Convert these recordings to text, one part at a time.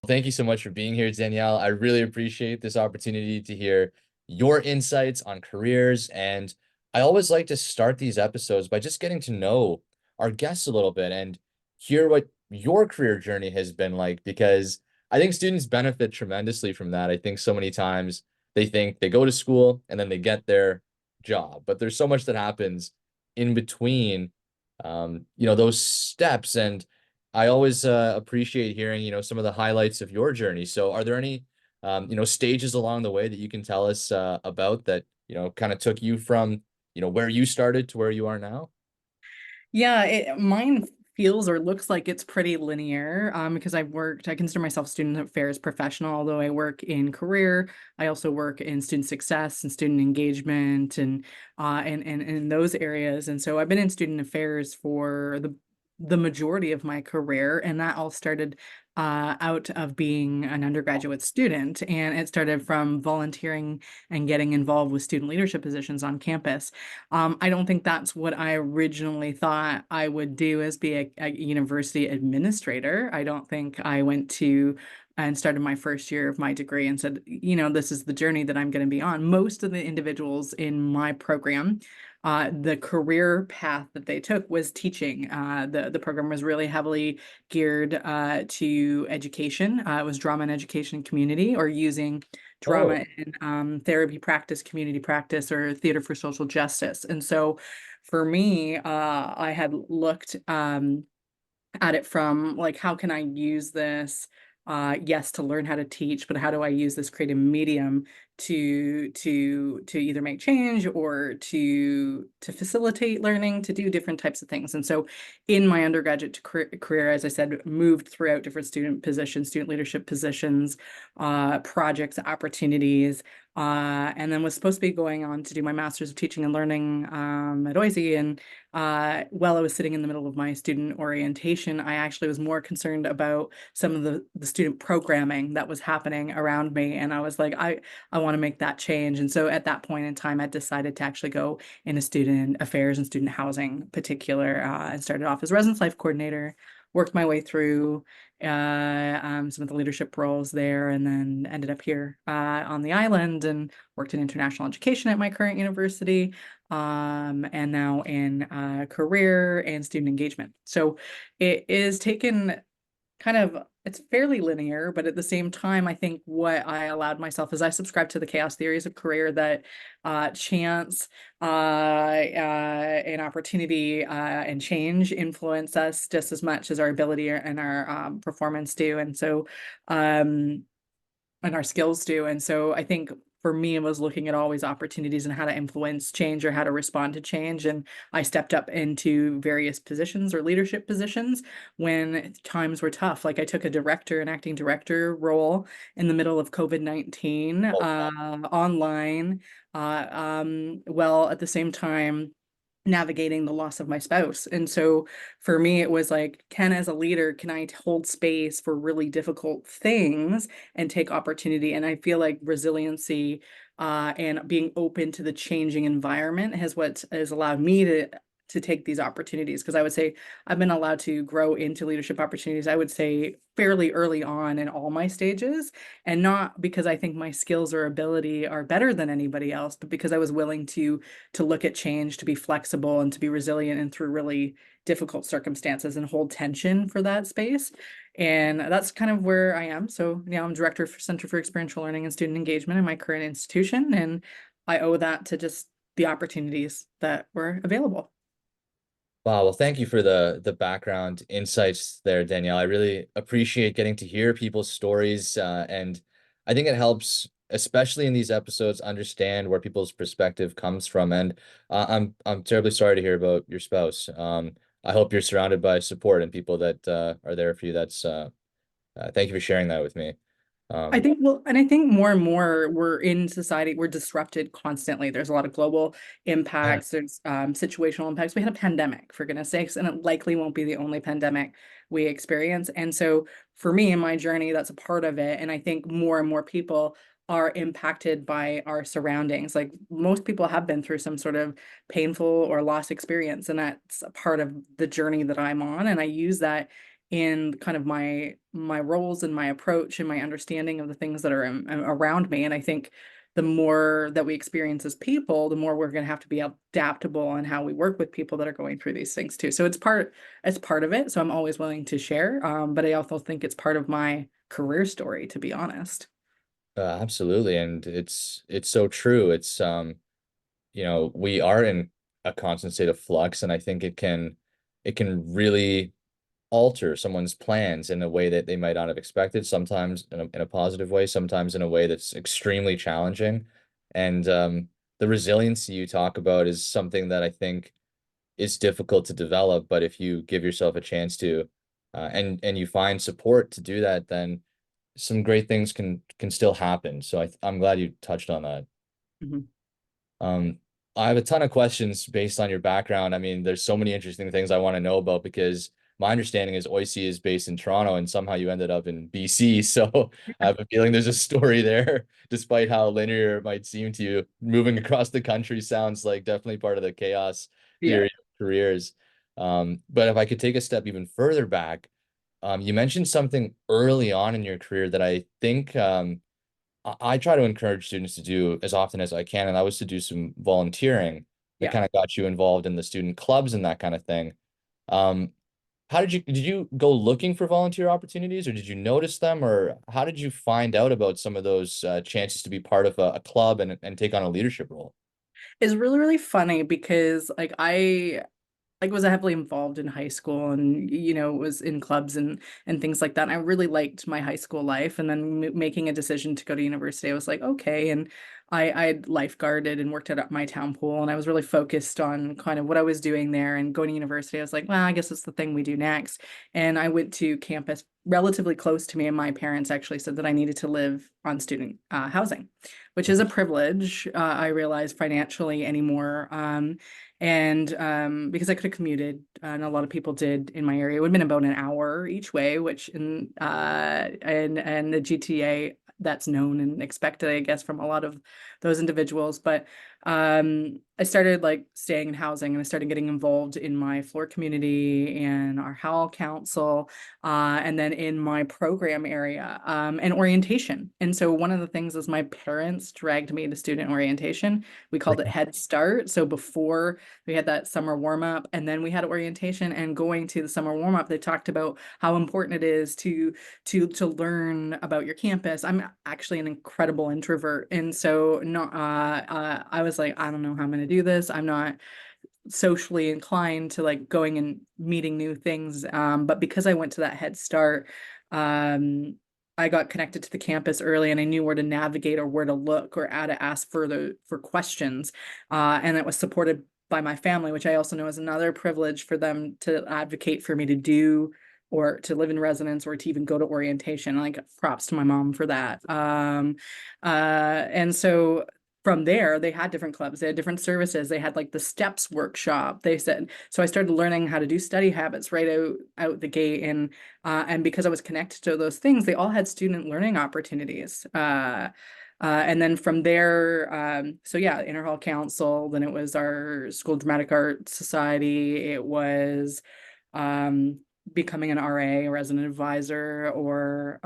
Thank you so much for being here, Danielle. I really appreciate this opportunity to hear your insights on careers. And I always like to start these episodes by just getting to know our guests a little bit and hear what your career journey has been like, because I think students benefit tremendously from that. I think so many times they think they go to school and then they get their job, but there's so much that happens in between, those steps. And I always appreciate hearing, some of the highlights of your journey. So are there any, stages along the way that you can tell us about that, kind of took you from, where you started to where you are now? Yeah, mine feels or looks like it's pretty linear because I consider myself student affairs professional, although I work in career. I also work in student success and student engagement and in those areas. And so I've been in student affairs for the majority of my career, and that all started out of being an undergraduate student. And it started from volunteering and getting involved with student leadership positions on campus. I don't think that's what I originally thought I would do as be a university administrator. I don't think I went to and started my first year of my degree and said, this is the journey that I'm going to be on. Most of the individuals in my program, the career path that they took was teaching. The program was really heavily geared to education. It was drama and education community, or using drama Oh, in therapy practice, community practice, or theater for social justice. And so for me, I had looked at it from like, how can I use this? Yes, to learn how to teach, but how do I use this creative medium to either make change or to facilitate learning, to do different types of things. And so in my undergraduate career, as I said, moved throughout different student positions, student leadership positions, projects, opportunities, and then was supposed to be going on to do my master's of teaching and learning at Boise. And while I was sitting in the middle of my student orientation, I actually was more concerned about some of the student programming that was happening around me. And I was like, I want to make that change. And so at that point in time, I decided to actually go into student affairs and student housing particular, and started off as residence life coordinator, worked my way through some of the leadership roles there, and then ended up here on the island and worked in international education at my current university, and now in career and student engagement. So it is taken kind of, it's fairly linear, but at the same time, I think what I allowed myself is I subscribe to the chaos theories of career, that chance and opportunity and change influence us just as much as our ability and our performance do. And so and our skills do. And so I think for me, it was looking at always opportunities and how to influence change or how to respond to change. And I stepped up into various positions or leadership positions when times were tough. Like I took a director, an acting director role in the middle of COVID-19 oh, online, while at the same time navigating the loss of my spouse. And so for me, it was like, as a leader, can I hold space for really difficult things and take opportunity? And I feel like resiliency and being open to the changing environment what has allowed me to take these opportunities. Because I would say I've been allowed to grow into leadership opportunities, I would say fairly early on in all my stages. And not because I think my skills or ability are better than anybody else, but because I was willing to look at change, to be flexible and to be resilient and through really difficult circumstances and hold tension for that space. And that's kind of where I am. So now I'm director for Center for Experiential Learning and Student Engagement in my current institution. And I owe that to just the opportunities that were available. wow. Well, thank you for the background insights there, Danielle. I really appreciate getting to hear people's stories, and I think it helps, especially in these episodes, understand where people's perspective comes from. And I'm terribly sorry to hear about your spouse. I hope you're surrounded by support and people that are there for you. Thank you for sharing that with me. I Um, think, well, and I think more and more we're in society, we're disrupted constantly. There's a lot of global yeah, impacts, there's situational impacts. We had a pandemic, for goodness sakes, and it likely won't be the only pandemic we experience. And so for me in my journey, that's a part of it. And I think more and more people are impacted by our surroundings. Like most people have been through some sort of painful or loss experience, and that's a part of the journey that I'm on. And I use that in kind of my roles and my approach and my understanding of the things that are around me. And I think the more that we experience as people, the more we're going to have to be adaptable on how we work with people that are going through these things too. So it's part of it. So I'm always willing to share. But I also think it's part of my career story, to be honest. Absolutely. And it's so true. It's we are in a constant state of flux, and I think it can really alter someone's plans in a way that they might not have expected, sometimes in a positive way, sometimes in a way that's extremely challenging. And the resiliency you talk about is something that I think is difficult to develop, but if you give yourself a chance to, and you find support to do that, then some great things can still happen. So I'm glad you touched on that. Mhm. Um, I have a ton of questions based on your background. I mean, there's so many interesting things I want to know about because my understanding is OIC is based in Toronto and somehow you ended up in BC. So I have a feeling there's a story there, despite how linear it might seem to you. Moving across the country sounds like definitely part of the chaos Yeah. theory of careers. But if I could take a step even further back, you mentioned something early on in your career that I think I try to encourage students to do as often as I can, and that was to do some volunteering that Yeah. kind of got you involved in the student clubs and that kind of thing. Um, how did you go looking for volunteer opportunities, or did you notice them, or how did you find out about some of those chances to be part of a club and take on a leadership role? It's really, really funny because I was heavily involved in high school and was in clubs and things like that. And I really liked my high school life, and then making a decision to go to university, I was like, okay. And I lifeguarded and worked at my town pool, and I was really focused on kind of what I was doing there. And going to university, I was like, well, I guess it's the thing we do next. And I went to campus relatively close to me, and my parents actually said that I needed to live on student housing, which is a privilege. I realize financially anymore. And because I could have commuted, and a lot of people did in my area, it would have been about an hour each way, which in and the GTA, that's known and expected, I guess, from a lot of those individuals. But I started like staying in housing, and I started getting involved in my floor community and our hall council, and then in my program area, and orientation. And so one of the things is my parents dragged me to student orientation. We called it Head Start. So before we had that summer warm up, and then we had orientation. And going to the summer warm up, they talked about how important it is to learn about your campus. I'm actually an incredible introvert, and so no, I was like, I don't know how I'm going to do this. I'm not socially inclined to like going and meeting new things. But because I went to that Head Start, I got connected to the campus early, and I knew where to navigate or where to look or how to ask for questions. And it was supported by my family, which I also know is another privilege for them to advocate for me to do or to live in residence or to even go to orientation. Like props to my mom for that. And so from there, they had different clubs, they had different services. They had like the steps workshop. They said, so I started learning how to do study habits right out the gate. And because I was connected to those things, they all had student learning opportunities. And then from there, so yeah, Interhall Council, then it was our School Dramatic Arts Society. It was um, becoming an RA, a resident advisor, or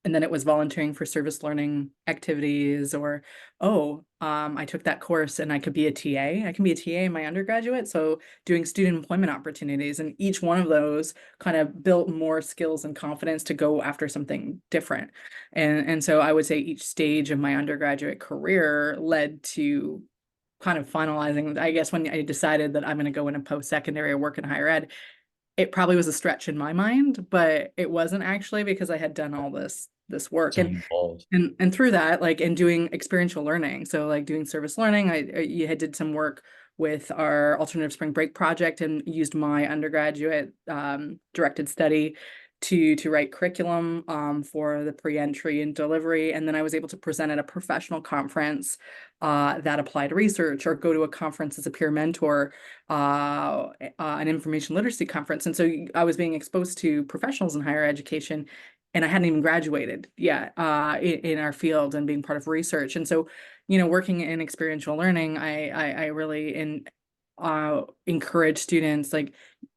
and then it was volunteering for service learning activities, or I took that course and I could be a TA. I can be a TA in my undergraduate, so doing student employment opportunities, and each one of those kind of built more skills and confidence to go after something different. And so I would say each stage of my undergraduate career led to kind of finalizing, I guess, when I decided that I'm going to go into post-secondary or work in higher ed. It probably was a stretch in my mind, but it wasn't actually, because I had done all this work. So involved. And through that, like in doing experiential learning, so like doing service learning, you had did some work with our alternative spring break project and used my undergraduate directed study to write curriculum for the pre-entry and delivery. And then I was able to present at a professional conference that applied research, or go to a conference as a peer mentor, an information literacy conference. And so I was being exposed to professionals in higher education and I hadn't even graduated yet in our field and being part of research. And so, working in experiential learning, I really encourage students, like,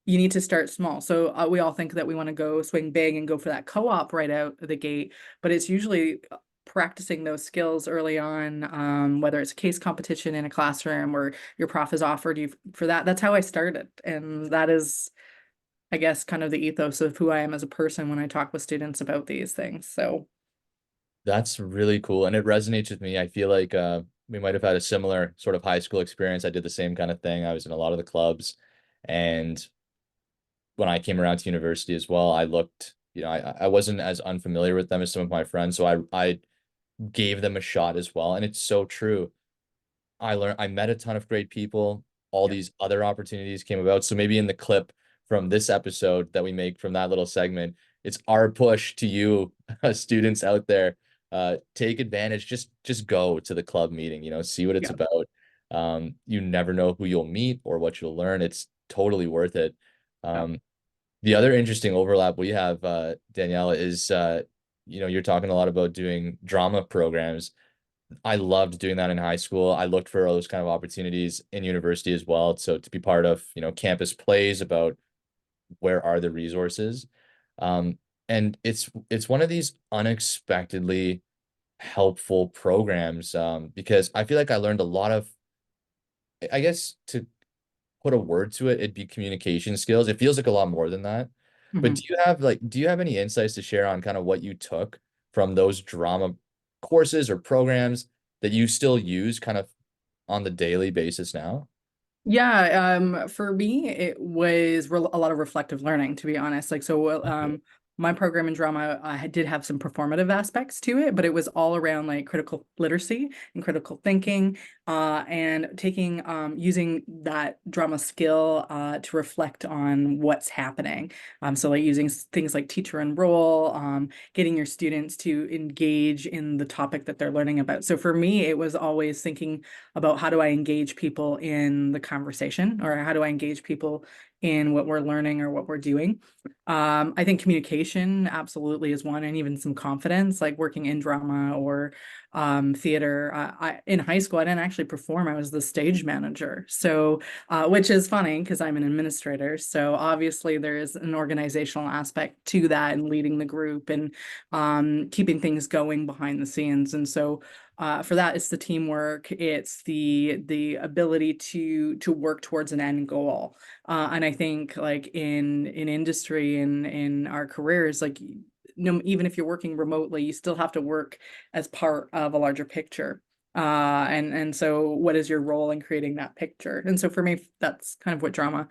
you need to start small. So we all think that we want to go swing big and go for that co-op right out of the gate, but it's usually practicing those skills early on, whether it's a case competition in a classroom or your prof has offered you for that. That's how I started, and that is, I guess, kind of the ethos of who I am as a person when I talk with students about these things. So, That's really cool, and it resonates with me. I feel like, we might have had a similar sort of high school experience. I did the same kind of thing. I was in a lot of the clubs, and when I came around to university as well, I looked, I wasn't as unfamiliar with them as some of my friends, so I gave them a shot as well, and it's so true. I met a ton of great people. All yeah, these other opportunities came about. So maybe in the clip from this episode that we make from that little segment, it's our push to you, students out there. Take advantage. Just go to the club meeting, see what it's yeah, about. You never know who you'll meet or what you'll learn. It's totally worth it. yeah. Um, the other interesting overlap we have, Danielle, is you're talking a lot about doing drama programs. I loved doing that in high school. I looked for those kind of opportunities in university as well. So to be part of, campus plays about where are the resources. Um, and it's one of these unexpectedly helpful programs, because I feel like I learned a lot of, I guess to put a word to it, it'd be communication skills. It feels like a lot more than that. But Mhm. do you have any insights to share on kind of what you took from those drama courses or programs that you still use kind of on the daily basis now? Yeah, for me, it was a lot of reflective learning, to be honest. Like, so, Okay. my program in drama, did have some performative aspects to it, but it was all around like critical literacy and critical thinking, and taking, using that drama skill, to reflect on what's happening. So like using things like teacher and role, getting your students to engage in the topic that they're learning about. So for me, it was always thinking about how do I engage people in the conversation, or how do I engage people in what we're learning or what we're doing. I think communication absolutely is one, and even some confidence, like working in drama or theater. In high school, I didn't actually perform. I was the stage manager. So, which is funny because I'm an administrator. So obviously there is an organizational aspect to that, and leading the group and keeping things going behind the scenes. And so for that, it's the teamwork, it's the ability to work towards an end goal. And I think, like, in industry and in our careers, like, no, even if you're working remotely, you still have to work as part of a larger picture. And so what is your role in creating that picture? And so for me, that's kind of what drama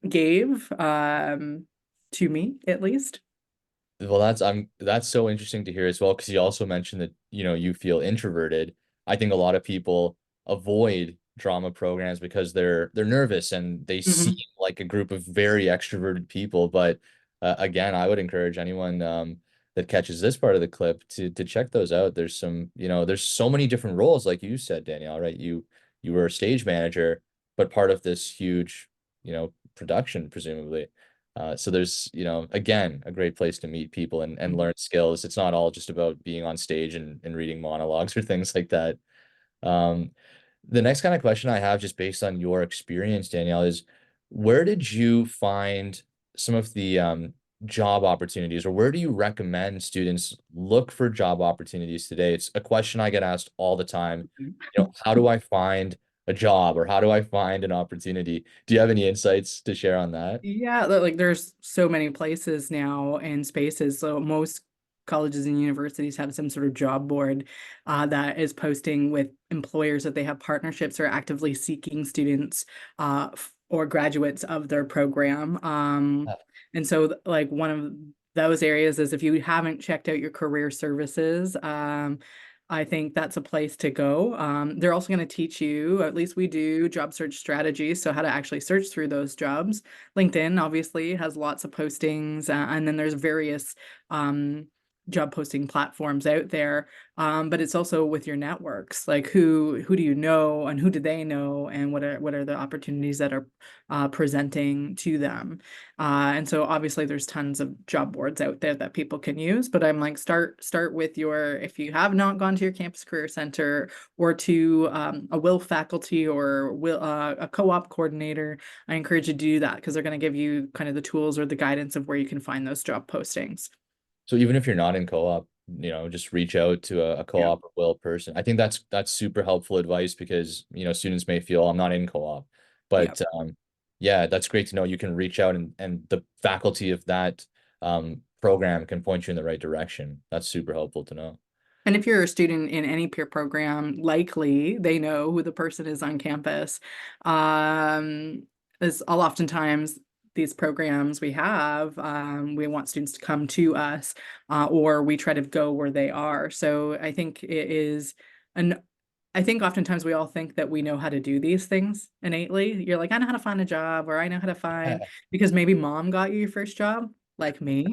gave to me, at least. Well, that's so interesting to hear as well, because you also mentioned that, you feel introverted. I think a lot of people avoid drama programs because they're nervous and they seem Mhm. like a group of very extroverted people. But again, I would encourage anyone, that catches this part of the clip to check those out. There's so many different roles, like you said, Danielle, right? You were a stage manager, but part of this huge, production, presumably. So there's, again, a great place to meet people and learn skills. It's not all just about being on stage and reading monologues or things like that. Um, the next kind of question I have, just based on your experience, Danielle, is where did you find some of the, job opportunities, or where do you recommend students look for job opportunities today? It's a question I get asked all the time. How do I find a job, or how do I find an opportunity? Do you have any insights to share on that? Yeah, like there's so many places now and spaces. So most colleges and universities have some sort of job board that is posting with employers that they have partnerships or actively seeking students or graduates of their program. And so, like, one of those areas is, if you haven't checked out your career services, I think that's a place to go. They're also going to teach you, at least we do, job search strategies. So how to actually search through those jobs. LinkedIn obviously has lots of postings, and then there's various job posting platforms out there. But it's also with your networks, like who do you know and who do they know, and what are the opportunities that are presenting to them. And so obviously there's tons of job boards out there that people can use, but I'm like, start with your, if you have not gone to your campus career center or to a will faculty or will a co-op coordinator, I encourage you to do that because they're going to give you kind of the tools or the guidance of where you can find those job postings. So even if you're not in co-op, just reach out to a Yeah. co-op or will person. I think that's super helpful advice because, students may feel I'm not in co-op, Yeah. but yeah, that's great to know you can reach out and the faculty of that program can point you in the right direction. That's super helpful to know. And if you're a student in any peer program, likely they know who the person is on campus. As oftentimes these programs we have, we want students to come to us, or we try to go where they are. So I think it is an I think oftentimes we all think that we know how to do these things innately. You're like, I know how to find a job, or I know how to find, because maybe mom got you your first job, like me.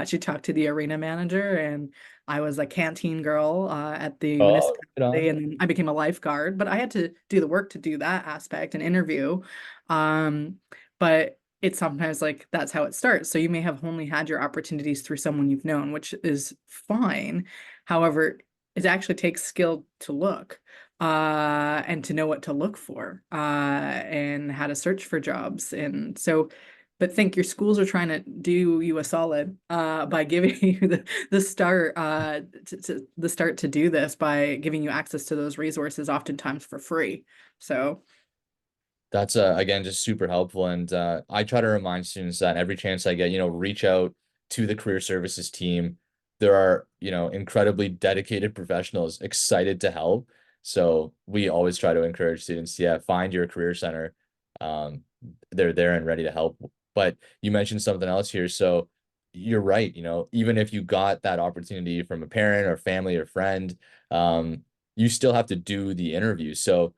She talked to the arena manager, and I was a canteen girl at the Oh, right municipality, on. and then I became a lifeguard. But I had to do the work to do that aspect and interview. Um, but it's sometimes like that's how it starts. So you may have only had your opportunities through someone you've known, which is fine. However, it actually takes skill to look and to know what to look for and how to search for jobs. And so, but think your schools are trying to do you a solid by giving you the start the start to do this by giving you access to those resources, oftentimes for free. So That's again just super helpful. And I try to remind students that every chance I get, reach out to the career services team. There are, incredibly dedicated professionals excited to help. So we always try to encourage students, yeah, find your career center. Um, they're there and ready to help. But you mentioned something else here. So you're right, even if you got that opportunity from a parent or family or friend, you still have to do the interview. So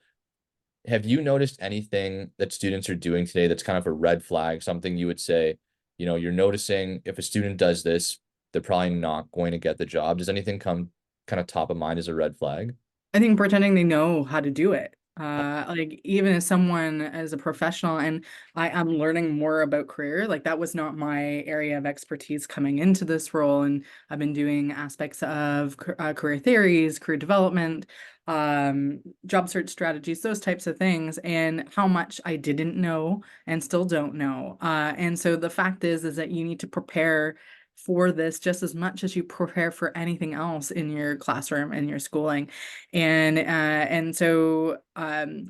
have you noticed anything that students are doing today that's kind of a red flag, something you would say, you're noticing if a student does this, they're probably not going to get the job. Does anything come kind of top of mind as a red flag? I think pretending they know how to do it. Like even as someone as a professional, and I'm learning more about career, like that was not my area of expertise coming into this role. And I've been doing aspects of career theories, career development, job search strategies, those types of things, and how much I didn't know and still don't know. And so the fact is that you need to prepare for this just as much as you prepare for anything else in your classroom and your schooling. And so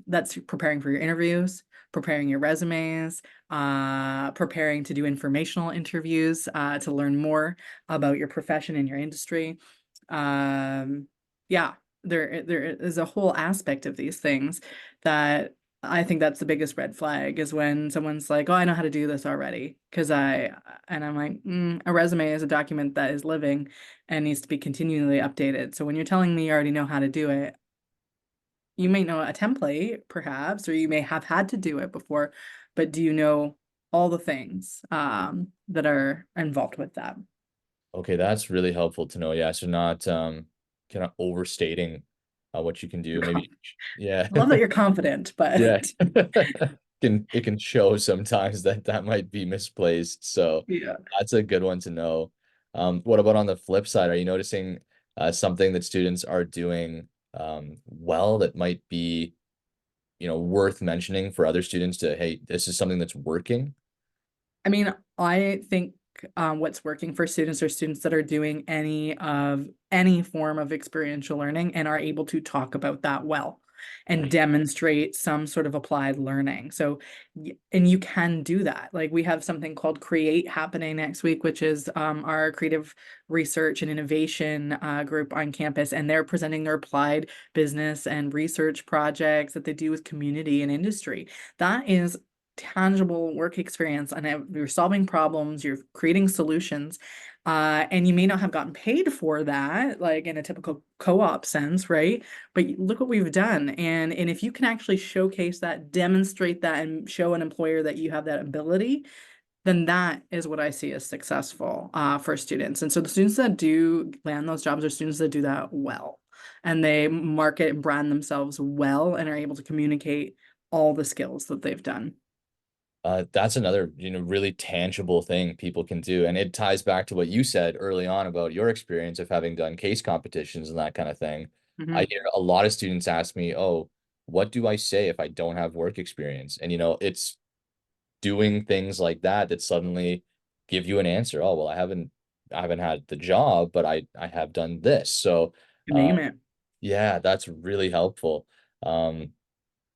that's preparing for your interviews, preparing your resumes, preparing to do informational interviews to learn more about your profession and your industry. Yeah, there is a whole aspect of these things that I think that's the biggest red flag is when someone's like, "Oh, I know how to do this already," and I'm like, a resume is a document that is living and needs to be continually updated. So when you're telling me you already know how to do it, you may know a template, perhaps, or you may have had to do it before, but do you know all the things that are involved with that? Okay, that's really helpful to know. Yeah, so not kind of overstating what you can do. You're Maybe, confident. yeah. I love that you're confident, but Yeah. It can show sometimes that that might be misplaced. So yeah. that's a good one to know. What about on the flip side? Are you noticing something that students are doing well that might be, worth mentioning for other students to, hey, this is something that's working? I mean, I think what's working for students are students that are doing any form of experiential learning and are able to talk about that well and demonstrate some sort of applied learning. So, and you can do that. Like we have something called Create happening next week, which is our creative research and innovation group on campus, and they're presenting their applied business and research projects that they do with community and industry. That is tangible work experience, and you're solving problems, you're creating solutions, and you may not have gotten paid for that, like in a typical co-op sense, right? But look what we've done, and if you can actually showcase that, demonstrate that, and show an employer that you have that ability, then that is what I see as successful for students. And so the students that do land those jobs are students that do that well, and they market and brand themselves well and are able to communicate all the skills that they've done. That's another, really tangible thing people can do. And it ties back to what you said early on about your experience of having done case competitions and that kind of thing. I Mhm. hear a lot of students ask me, oh, what do I say if I don't have work experience? And, it's doing things like that that suddenly give you an answer. Oh, well, I haven't had the job, but I have done this. So, You uh, name it. yeah, that's really helpful. Um,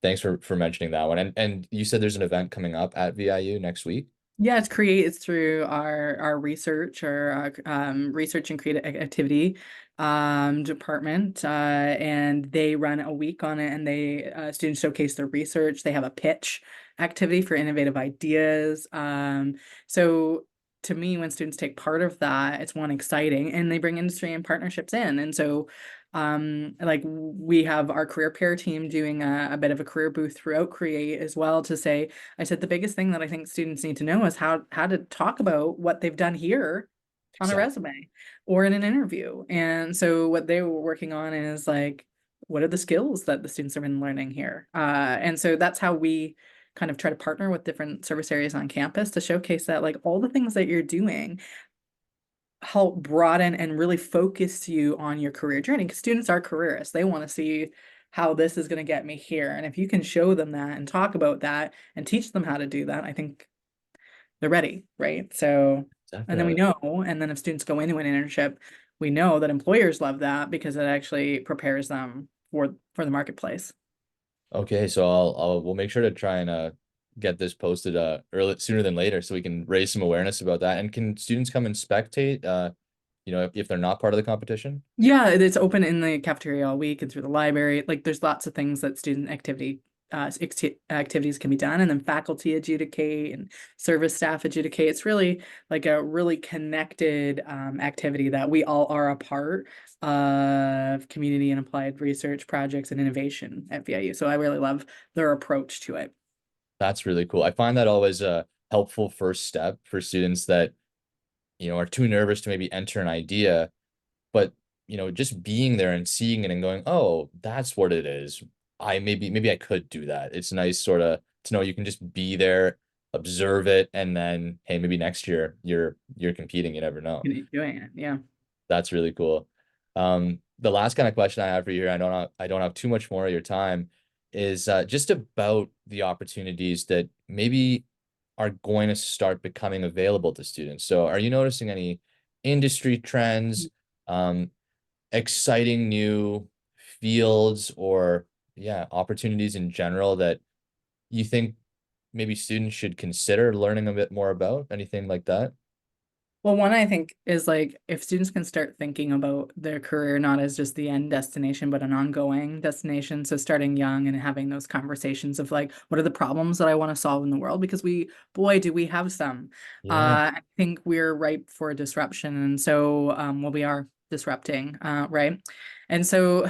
Thanks for mentioning that one. And you said there's an event coming up at VIU next week. Yeah, it's through our research or research and creative activity department, and they run a week on it, and they students showcase their research. They have a pitch activity for innovative ideas. So to me, when students take part of that, it's one exciting, and they bring industry and partnerships in, and so. Like we have our career pair team doing a bit of a career booth throughout Create as well to say, I said the biggest thing that I think students need to know is how to talk about what they've done here on a Exactly. resume or in an interview. And so what they were working on is like, what are the skills that the students have been learning here? And so that's how we kind of try to partner with different service areas on campus to showcase that like all the things that you're doing help broaden and really focus you on your career journey because students are careerists. They want to see how this is going to get me here. And if you can show them that and talk about that and teach them how to do that, I think they're ready, right? So, and then we Definitely. know, and then if students go into an internship, we know that employers love that because it actually prepares them for the marketplace. Okay, so we'll make sure to try and get this posted early sooner than later so we can raise some awareness about that. And can students come and spectate if they're not part of the competition? Yeah, it's open in the cafeteria all week and through the library. Like there's lots of things that student activities can be done, and then faculty adjudicate and service staff adjudicate. It's really like a really connected activity that we all are a part of community and applied research projects and innovation at VIU. So I really love their approach to it. That's really cool. I find that always a helpful first step for students that, are too nervous to maybe enter an idea, but just being there and seeing it and going, oh, that's what it is. Maybe I could do that. It's nice sort of to know you can just be there, observe it, and then hey, maybe next year you're competing. You never know. Doing it, yeah. That's really cool. The last kind of question I have for you here, I don't have too much more of your time, is just about the opportunities that maybe are going to start becoming available to students. So are you noticing any industry trends, um, exciting new fields or yeah, opportunities in general that you think maybe students should consider learning a bit more about? Anything like that? Well, one I think is like if students can start thinking about their career not as just the end destination, but an ongoing destination. So starting young and having those conversations of like, what are the problems that I want to solve in the world? Because boy, do we have some. Yeah. I think we're ripe for disruption. And so, well, we are disrupting, right? And so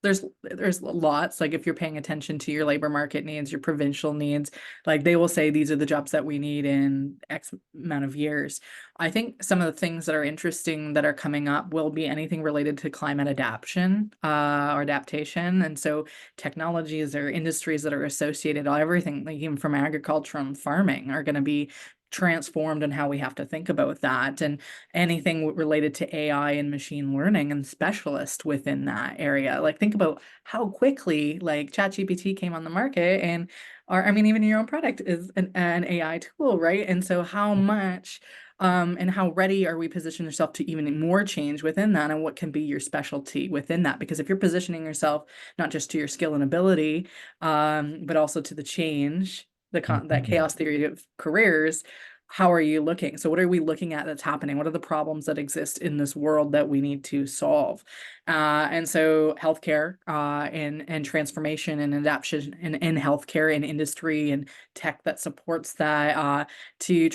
there's lots like if you're paying attention to your labor market needs, your provincial needs, like they will say these are the jobs that we need in X amount of years. I think some of the things that are interesting that are coming up will be anything related to climate adaptation or adaptation. And so technologies or industries that are associated, everything like even from agriculture and farming are going to be transformed and how we have to think about that. And anything related to AI and machine learning and specialist within that area. Like think about how quickly like ChatGPT came on the market and or I mean even your own product is an AI tool, right? And so how much and how ready are we positioning yourself to even more change within that and what can be your specialty within that? Because if you're positioning yourself not just to your skill and ability, but also to the change, that Mhm. chaos theory of careers, how are you looking? So what are we looking at that's happening? What are the problems that exist in this world that we need to solve? And so healthcare and transformation and adaptation in healthcare and industry and tech that supports that to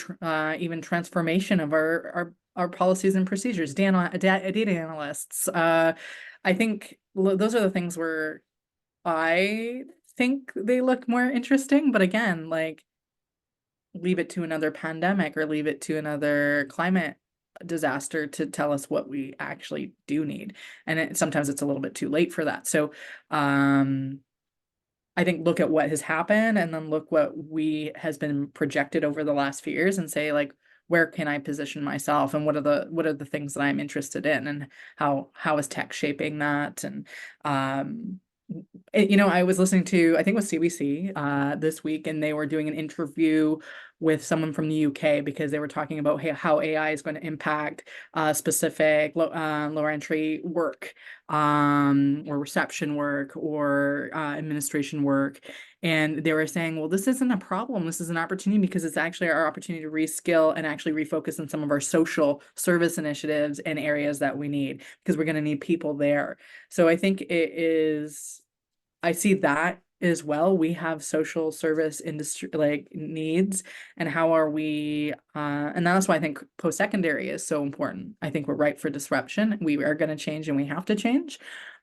even transformation of our policies and procedures, data analysts. I think those are the things where I think they look more interesting. But again, like leave it to another pandemic or leave it to another climate disaster to tell us what we actually do need. And sometimes it's a little bit too late for that. So, I think look at what has happened and then look what we has been projected over the last few years and say like, where can I position myself and what are the things that I'm interested in and how is tech shaping that? And um I was listening to, I think it was CBC this week, and they were doing an interview with someone from the UK because they were talking about how AI is going to impact specific lower entry work, or reception work, or administration work. And they were saying, well, this isn't a problem. This is an opportunity because it's actually our opportunity to reskill and actually refocus on some of our social service initiatives and areas that we need because we're going to need people there. So I think I see that as well. We have social service industry like needs, and how are we, and that's why I think post-secondary is so important. I think we're ripe for disruption. We are going to change and we have to change.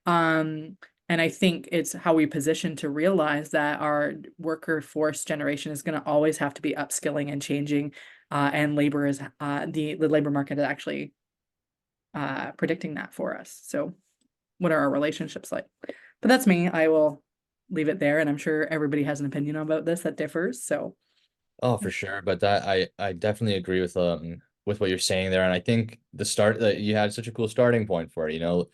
Um, and I think it's how we position to realize that our worker force generation is going to always have to be upskilling and changing. And labor is the labor market is actually predicting that for us. So what are our relationships like? But that's me. I will leave it there, and I'm sure everybody has an opinion about this that differs. So, Oh, for sure. But that I definitely agree with what you're saying there. And I think the start that you had such a cool starting point for it,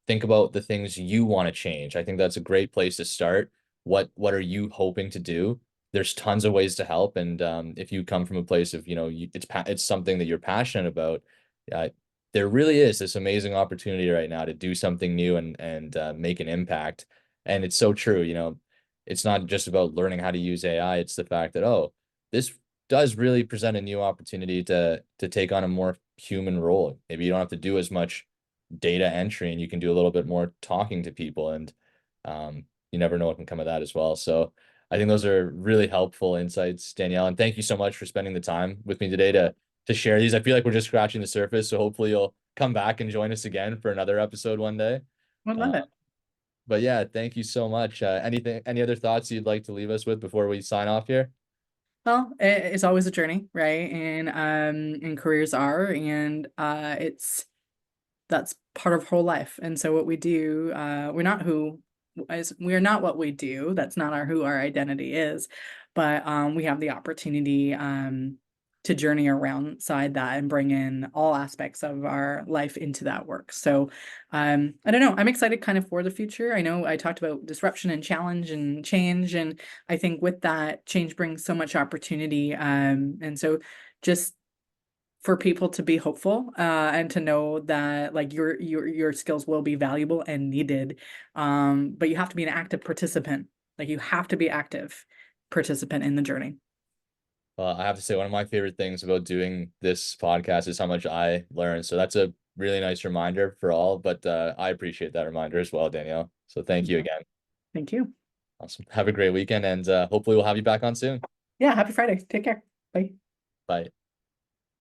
think about the things you want to change. I think that's a great place to start. What are you hoping to do? There's tons of ways to help. And if you come from a place of, it's something that you're passionate about, uh, there really is this amazing opportunity right now to do something new and make an impact. And it's so true, it's not just about learning how to use AI. It's the fact that, oh, this does really present a new opportunity to take on a more human role. Maybe you don't have to do as much data entry and you can do a little bit more talking to people, and you never know what can come of that as well. So I think those are really helpful insights, Danielle, and thank you so much for spending the time with me today to share these. I feel like we're just scratching the surface, so hopefully you'll come back and join us again for another episode one day. I uh, love it. but yeah, thank you so much. Any other thoughts you'd like to leave us with before we sign off here? Well, it's always a journey, right? And careers are, and it's that's part of whole life. And so what we do, we are not what we do. That's not who our identity is. But we have the opportunity to journey around side that and bring in all aspects of our life into that work. So I don't know. I'm excited kind of for the future. I know I talked about disruption and challenge and change, and I think with that change brings so much opportunity. And so just for people to be hopeful and to know that like your skills will be valuable and needed, but you have to be an active participant. Like you have to be active participant in the journey. I have to say, one of my favorite things about doing this podcast is how much I learn. So that's a really nice reminder for all. But I appreciate that reminder as well, Danielle. So thank you Yeah. again. Thank you. Awesome. Have a great weekend, and hopefully we'll have you back on soon. Yeah, happy Friday. Take care. Bye. Bye.